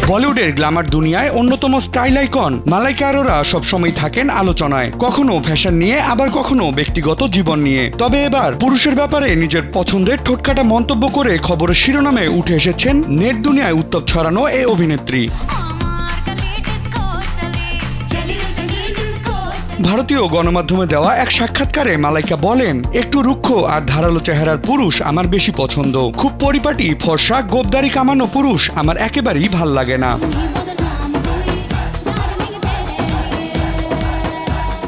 বলিউডের গ্ল্যামার দুনিয়ায় অন্যতম স্টাইল আইকন মালাইকা আরোরা সবসময় থাকেন আলোচনায়, কখনো ফ্যাশন নিয়ে আবার কখনো ব্যক্তিগত জীবন নিয়ে। তবে এবার পুরুষের ব্যাপারে নিজের পছন্দের ঠোঁটকাটা মন্তব্য করে খবরের শিরোনামে উঠে এসেছেন নেট দুনিয়ায় উত্তাপ ছড়ানো এই অভিনেত্রী। ভারতীয় গণমাধ্যমে দেওয়া এক সাক্ষাৎকারে মালাইকা বলেন, একটু রুক্ষ আর ধারালো চেহারার পুরুষ আমার বেশি পছন্দ। খুব পরিপাটি ফর্সা গোপদারি কামানো পুরুষ আমার একেবারেই ভাল লাগে না।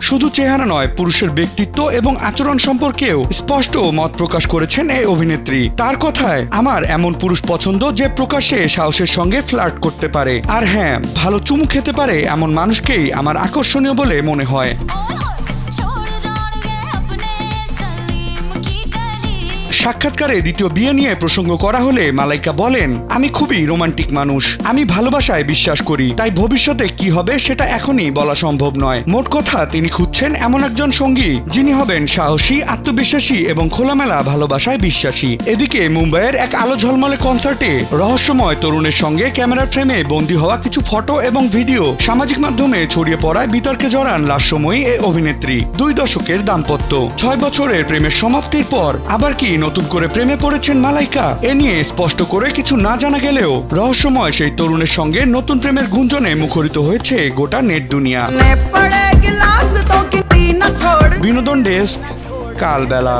শুধু চেহারা নয়, পুরুষের ব্যক্তিত্ব এবং আচরণ সম্পর্কেও স্পষ্ট মত প্রকাশ করেছেন এই অভিনেত্রী। তার কথায়, আমার এমন পুরুষ পছন্দ যে প্রকাশ্যে সাহসের সঙ্গে ফ্লার্ট করতে পারে, আর হ্যাঁ, ভালো চুমু খেতে পারে এমন মানুষকেই আমার আকর্ষণীয় বলে মনে হয়। সাক্ষাৎকারে দ্বিতীয় বিয়ে নিয়ে প্রসঙ্গ করা হলে মালাইকা বলেন, আমি খুবই রোমান্টিক মানুষ, আমি ভালোবাসায় বিশ্বাস করি, তাই ভবিষ্যতে কি হবে সেটা এখনই বলা সম্ভব নয়। মোট কথা, তিনি খুঁজছেন এমন একজন সঙ্গী যিনি হবেন সাহসী, আত্মবিশ্বাসী এবং খোলামেলা ভালোবাসায় বিশ্বাসী। এদিকে মুম্বাইয়ের এক আলো ঝলমলে কনসার্টে রহস্যময় তরুণের সঙ্গে ক্যামেরার ফ্রেমে বন্দী হওয়া কিছু ফটো এবং ভিডিও সামাজিক মাধ্যমে ছড়িয়ে পড়ায় বিতর্কে জড়ান লাস্যময়ী এই অভিনেত্রী। 2 দশকের দাম্পত্য, 6 বছরের প্রেমের সমাপ্তির পর আবার কি নতুন করে প্রেমে পড়েছেন মালাইকা? এ নিয়ে স্পষ্ট করে কিছু না জানা গেলেও রহস্যময় সেই তরুণের সঙ্গে নতুন প্রেমের গুঞ্জনে মুখরিত হয়েছে গোটা নেট দুনিয়া। বিনোদন ডেস্ক, কালবেলা।